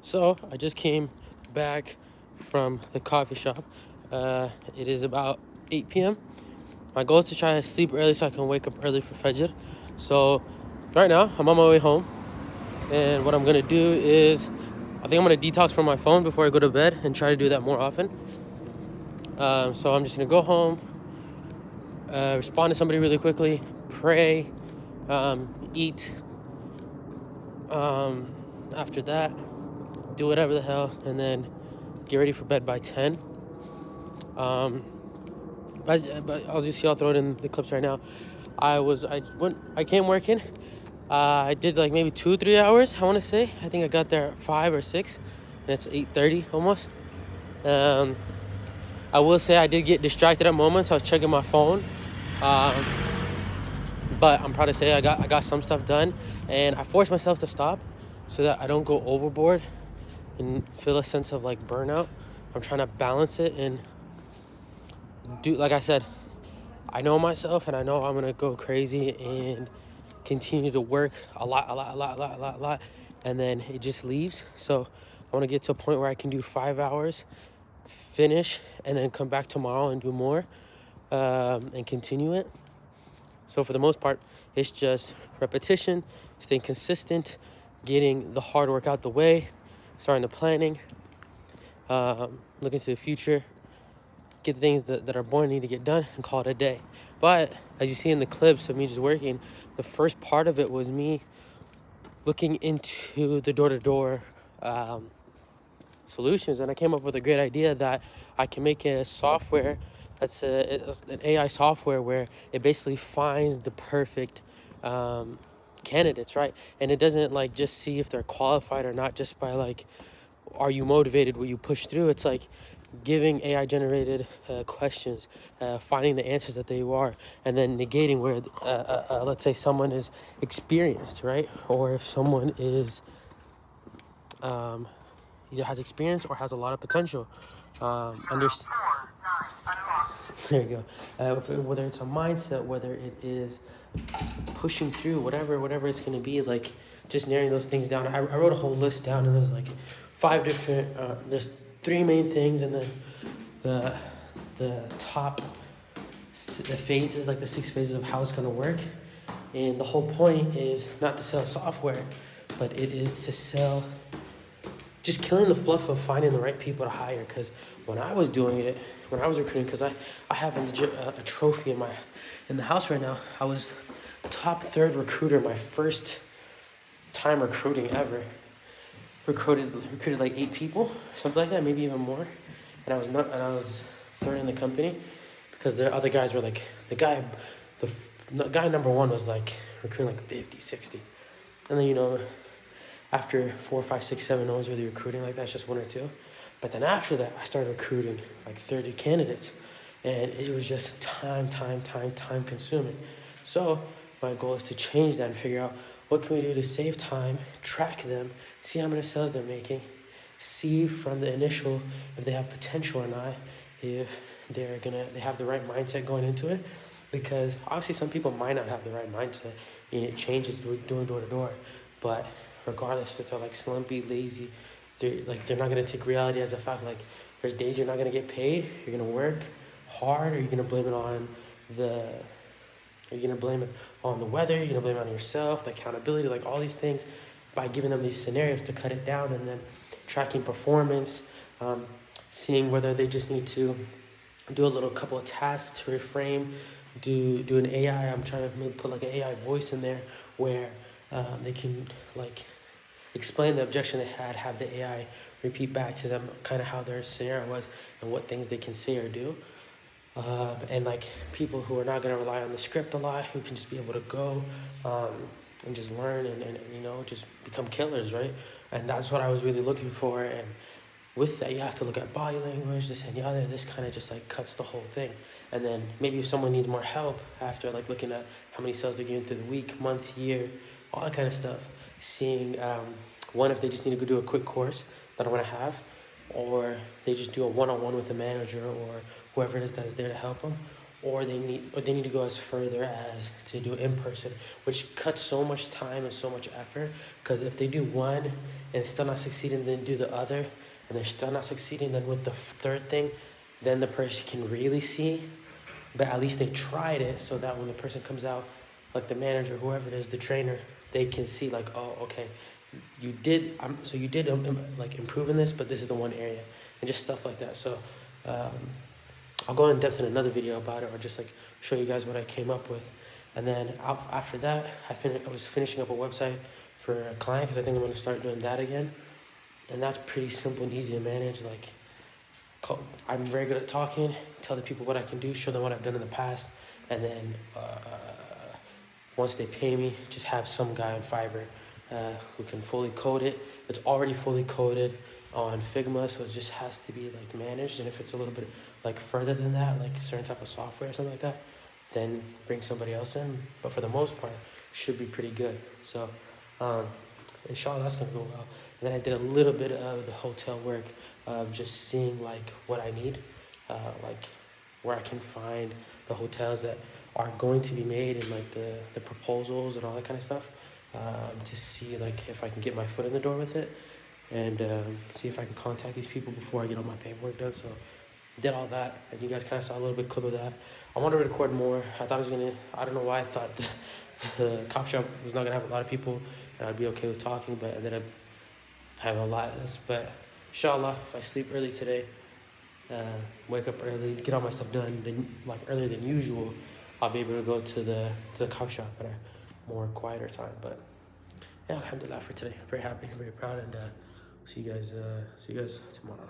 So I just came back from the coffee shop. It is about 8 p.m. My goal is to try to sleep early so I can wake up early for Fajr. So right now I'm on my way home, and what I'm gonna do is I think I'm gonna detox from my phone before I go to bed and try to do that more often. So I'm just gonna go home, respond to somebody really quickly, pray, eat. After that, do whatever the hell, and then get ready for bed by 10. But as you see, I'll throw it in the clips right now. I came working. I did like maybe 2-3 hours. I want to say. I think I got there at 5 or 6, and it's 8:30 almost. I will say I did get distracted at moments. I was checking my phone. But I'm proud to say I got some stuff done, and I forced myself to stop so that I don't go overboard and feel a sense of like burnout. I'm trying to balance it and do, like I said, I know myself, and I know I'm gonna go crazy and continue to work a lot, and then it just leaves. So I want to get to a point where I can do 5 hours, finish, and then come back tomorrow and do more, and continue it. So for the most part, it's just repetition, staying consistent, getting the hard work out the way, starting the planning, looking to the future, get the things that are born need to get done, and call it a day. But as you see in the clips of me just working, the first part of it was me looking into the door-to-door solutions, and I came up with a great idea that I can make a software that's an AI software where it basically finds the perfect candidates, right? And it doesn't like just see if they're qualified or not just by like, are you motivated, will you push through? It's like giving AI generated questions, finding the answers that they are, and then negating where let's say someone is experienced, right? Or if someone is either has experience or has a lot of potential. There you go. Whether it's a mindset, whether it is pushing through, whatever it's going to be, like just narrowing those things down. I wrote a whole list down, and there's like 5 different, there's 3 main things, and then the top the phases, like the 6 phases of how it's going to work. And the whole point is not to sell software, but it is to sell, just killing the fluff of finding the right people to hire. Because when I was doing it, when I was recruiting, because I have a trophy in the house right now. I was top 3rd recruiter my first time recruiting ever. Recruited like 8 people, something like that, maybe even more. And I was 3rd in the company, because the other guys were like, the guy number 1 was like recruiting like 50, 60. And then, after 4, 5, 6, 7, no one's really recruiting like that. It's just 1 or 2. But then after that, I started recruiting like 30 candidates, and it was just time consuming. So my goal is to change that and figure out what can we do to save time, track them, see how many sales they're making, see from the initial if they have potential or not, if they have the right mindset going into it. Because obviously some people might not have the right mindset, and it changes doing door to door. But regardless if they're like slumpy, lazy, they're not gonna take reality as a fact. Like, there's days you're not gonna get paid, you're gonna work hard, or you're gonna blame it on the weather, you're gonna blame it on yourself, the accountability, like all these things, by giving them these scenarios to cut it down, and then tracking performance, seeing whether they just need to do a little couple of tasks to reframe, do an AI. I'm trying to maybe put like an AI voice in there where they can like explain the objection they had, have the AI repeat back to them kind of how their scenario was and what things they can say or do. And like people who are not going to rely on the script a lot, who can just be able to go and just learn and just become killers, right? And that's what I was really looking for. And with that, you have to look at body language, this and the other. This kind of just like cuts the whole thing. And then maybe if someone needs more help after like looking at how many sales they're getting through the week, month, year, all that kind of stuff, seeing if they just need to go do a quick course that I want to have, or they just do a one-on-one with a manager or whoever it is that is there to help them, or they need to go as further as to do in person, which cuts so much time and so much effort. Because if they do one and it's still not succeeding, then do the other, and they're still not succeeding, then with the third thing, then the person can really see. But at least they tried it, so that when the person comes out, like the manager, whoever it is, the trainer, they can see like, oh, okay, you did, so you did like improve in this, but this is the one area, and just stuff like that. So I'll go in depth in another video about it, or just like show you guys what I came up with. And then after that, I was finishing up a website for a client, because I think I'm going to start doing that again. And that's pretty simple and easy to manage. Like, I'm very good at talking, tell the people what I can do, show them what I've done in the past, and then once they pay me, just have some guy on Fiverr who can fully code it. It's already fully coded on Figma, so it just has to be like managed. And if it's a little bit like further than that, like a certain type of software or something like that, then bring somebody else in. But for the most part, should be pretty good. So inshallah, that's gonna go well. And then I did a little bit of the hotel work of just seeing like what I need, like where I can find the hotels that are going to be made, and like the proposals and all that kind of stuff, to see like if I can get my foot in the door with it, and see if I can contact these people before I get all my paperwork done. So did all that, and you guys kind of saw a little bit clip of that. I want to record more. I thought I was gonna, I don't know why I thought the coffee shop was not gonna have a lot of people and I'd be okay with talking, but I ended up having a lot of this. But inshallah, if I sleep early today, wake up early, get all my stuff done, then like earlier than usual, I'll be able to go to the coffee shop at a more quieter time. But yeah, alhamdulillah for today. Very happy, very proud, and see you guys tomorrow.